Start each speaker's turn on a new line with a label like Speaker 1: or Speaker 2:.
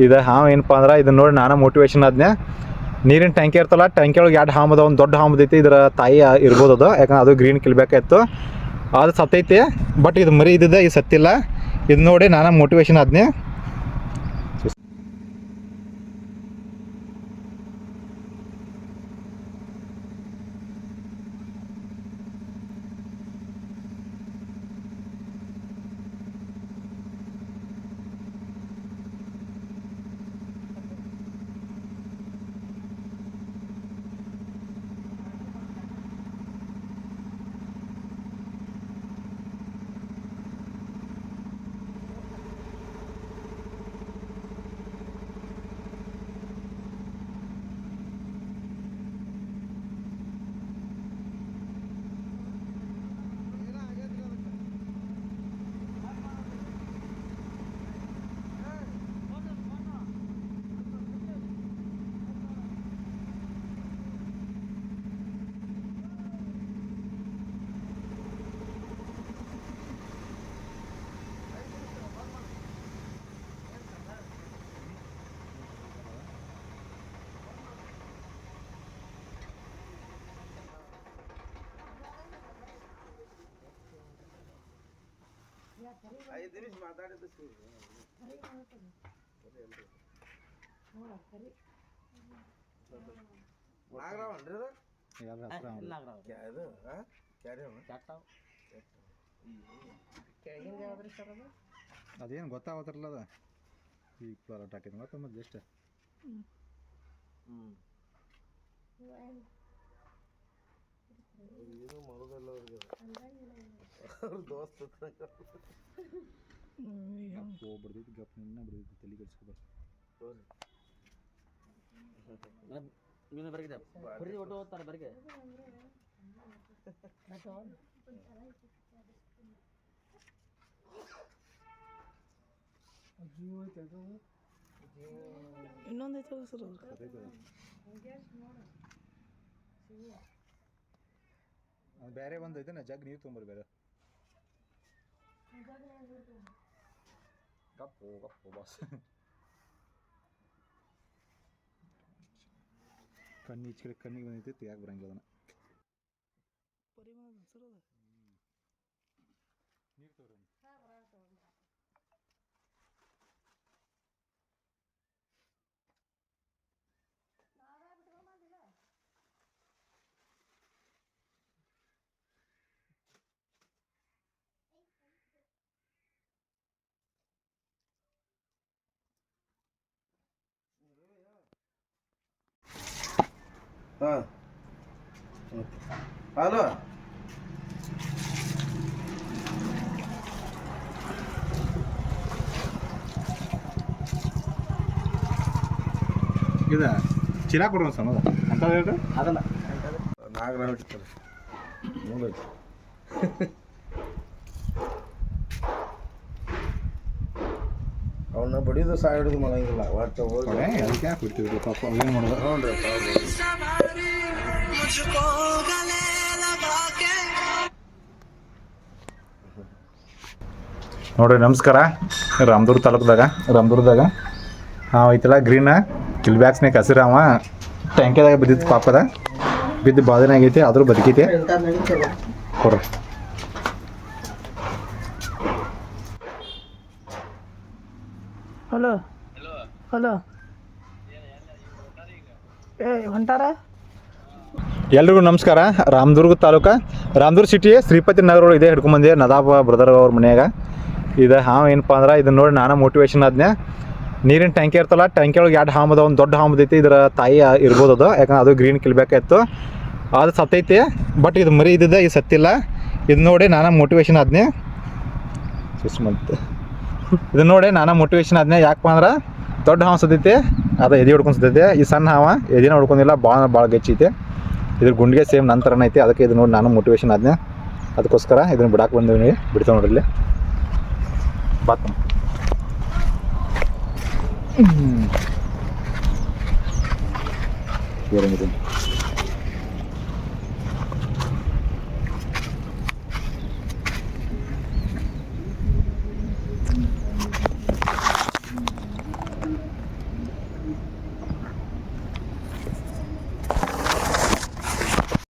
Speaker 1: ಇದು ಹಾವು ಏನಪ್ಪ ಅಂದ್ರೆ ಇದನ್ನ ನೋಡಿ ನಾನು ಮೋಟಿವೇಶನ್ ಆದ್ನೆ. ನೀರಿನ ಟ್ಯಾಂಕಿ ಇರ್ತಲ್ಲ, ಟ್ಯಾಂಕಿ ಒಳಗೆ 2 ಹಾವು ಅದ, ಒಂದು ದೊಡ್ಡ ಹಾವು ಐತಿ. ಇದರ ತಾಯಿ ಇರ್ಬೋದು ಅದು, ಯಾಕಂದ್ರೆ ಅದು ಗ್ರೀನ್ ಕಿಲ್ಬೇಕಾಯ್ತು, ಅದು ಸತ್ತೈತಿ. ಬಟ್ ಇದು ಮರಿ ಇದ್ದಿದ್ದೆ, ಇದು ಸತ್ತಿಲ್ಲ. ಇದು ನೋಡಿ ನಾನು ಮೋಟಿವೇಶನ್ ಆದ್ನೆ. ಅದೇನು ಗೊತ್ತಾಗತ್ತಿರಲ್ಲ, ಅದ ಈಗ ಪ್ಲಾಟ್ ಹಾಕಿದ್ ಮತ್ತೆ ಮತ್ತೆ ಜಸ್ಟ್ ಏನು ಮಾಡೋದಲ್ಲ ಅವ್ರಿಗೆ, ಅವ್ರ ದೋಸ್ತ ಬಡ್ದೈತಿ. ಗಪ್ ನಿನ್ನ ಬಡ್ದೈತಿ, ತಲೆ ಕೆಡ್ಸ್ಕೊಬಾರ್ದು. ನೀನು ಬರ್ಗಿದೆ ಬರೀ ಒಟ್ಟು ಹೋಗ್ತಾರೆ ಬರಿಗೆ.
Speaker 2: ಇನ್ನೊಂದೈತೆ ಸರ್,
Speaker 1: ಅದು ಬೇರೆ ಒಂದು ಐತೆ ನಾ ಜಗ್ ನೀರು ತೊಗೊಂಬರ್ ಬೇರೆ. ಗಪ್ಪು ಗಪ್ಪು ಬಾಸ್, ಕಣ್ಣು ಈಚೆ ಕಡೆ ಕಣ್ಣಿಗೆ ಬಂದೈತಿ, ಯಾಕೆ ಬರಂಗಿಲ್ಲ ಅದನ್ನ.
Speaker 2: ಪರಿಮಾಣ ಸರ್ ಅದು
Speaker 1: ನೀರು ತೋರಿ.
Speaker 3: ಹಾಂ ಹಲೋ,
Speaker 1: ಇದು ಚೀಲ ಕೊಡೋಣ ಸರ್, ಅದು ಅಂತ ಹೇಳ್ರಿ.
Speaker 3: ಅದಲ್ಲ ನಾಗರ ಹೊಡಿತಾರೆ ನೋಡಿ. ಅವನ್ನ ಬಡಿದು ಸಹ ಹಿಡಿದು ಮಾಡಂಗಿಲ್ಲ, ಒಟ್ಟು ಹೋಗಿ
Speaker 1: ಅದಕ್ಕೆ ಯಾಕೆ ಬಿಡ್ತೀವಿ ಪಾಪ, ಏನು ಮಾಡೋದು.
Speaker 3: ಹ್ಞೂ ರೀ.
Speaker 1: ನೋಡಿರಿ ನಮಸ್ಕಾರ. ರಾಮದುರ್ಗ ತಾಲೂಕದಾಗ ಹಾಂ ಐತಲ್ಲ ಗ್ರೀನ ಕಿಲ್ಬ್ಯಾಕ್ಸ್ನಾಗ ಹಸಿರು ಅವ ಟ್ಯಾಂಕಿದಾಗ ಬಿದ್ದಿತ್ತು ಪಾಪದ, ಬಿದ್ದು ಬಾಧನೆ ಆಗೈತಿ, ಆದರೂ ಬದುಕೈತಿ. ಕೊಡ್ರಿ.
Speaker 2: ಹಲೋ ಹಲೋ, ಹೊಂಟಾರ.
Speaker 1: ಎಲ್ರಿಗೂ ನಮಸ್ಕಾರ. ರಾಮದುರ್ಗ ತಾಲೂಕು, ರಾಮದುರ್ಗ ಸಿಟಿ ಶ್ರೀಪತಿ ನಗರ ಇದೆ ಹಿಡ್ಕೊಂಬಂದೆ ನದಾಬ್ ಬ್ರದರ್ ಅವ್ರ ಮನ್ಯಾಗ. ಇದು ಹಾವು ಏನಪ್ಪ ಅಂದ್ರೆ ಇದನ್ನ ನೋಡಿ ನಾನು ಮೋಟಿವೇಶನ್ ಆದ್ನೆ. ನೀರಿನ ಟ್ಯಾಂಕಿ ಇರ್ತಲ್ಲ, ಟ್ಯಾಂಕಿ ಒಳಗೆ 2 ಹಾವು ಅದ, ಒಂದು ದೊಡ್ಡ ಹಾವು ಐತಿ. ಇದರ ತಾಯಿ ಇರ್ಬೋದು ಅದು, ಯಾಕಂದ್ರೆ ಅದು ಗ್ರೀನ್ ಕಿಲ್ಬೇಕಾಯ್ತು, ಅದು ಸತ್ತೈತಿ. ಬಟ್ ಇದು ಮರಿ ಇದ್ದಿದ್ದೆ, ಇದು ಸತ್ತಿಲ್ಲ. ಇದು ನೋಡಿ ನಾನು ಮೋಟಿವೇಶನ್ ಆದ್ನೆ. ಇದನ್ನ ನೋಡಿ ನಾನು ಮೋಟಿವೇಶನ್ ಆದ್ನೆ. ಯಾಕಪ್ಪ ಅಂದ್ರೆ ದೊಡ್ಡ ಹಾವು ಸತ್ತೈತಿ, ಅದು ಎದೆ ಹೊಡ್ಕೊಂಡು ಸತ್ತೈತಿ. ಈ ಸಣ್ಣ ಹಾವ ಎದಿನ ಹೊಡ್ಕೊಂಡಿಲ್ಲ, ಭಾಳ ಗಚ್ಚೈತಿ. ಇದ್ರ ಗುಂಡಿಗೆ ಸೇಮ್ ನನ್ನ ಥರನೇ ಐತಿ. ಅದಕ್ಕೆ ಇದು ನೋಡಿ ನಾನು ಮೋಟಿವೇಶನ್ ಆದ್ನೆ. ಅದಕ್ಕೋಸ್ಕರ ಇದನ್ನು ಬಿಡಾಕೆ ಬಂದೀವಿ. ಬಿಡ್ತಾವೆ ನೋಡ್ರಿ ಬಾತ್. ಏನಿದೆ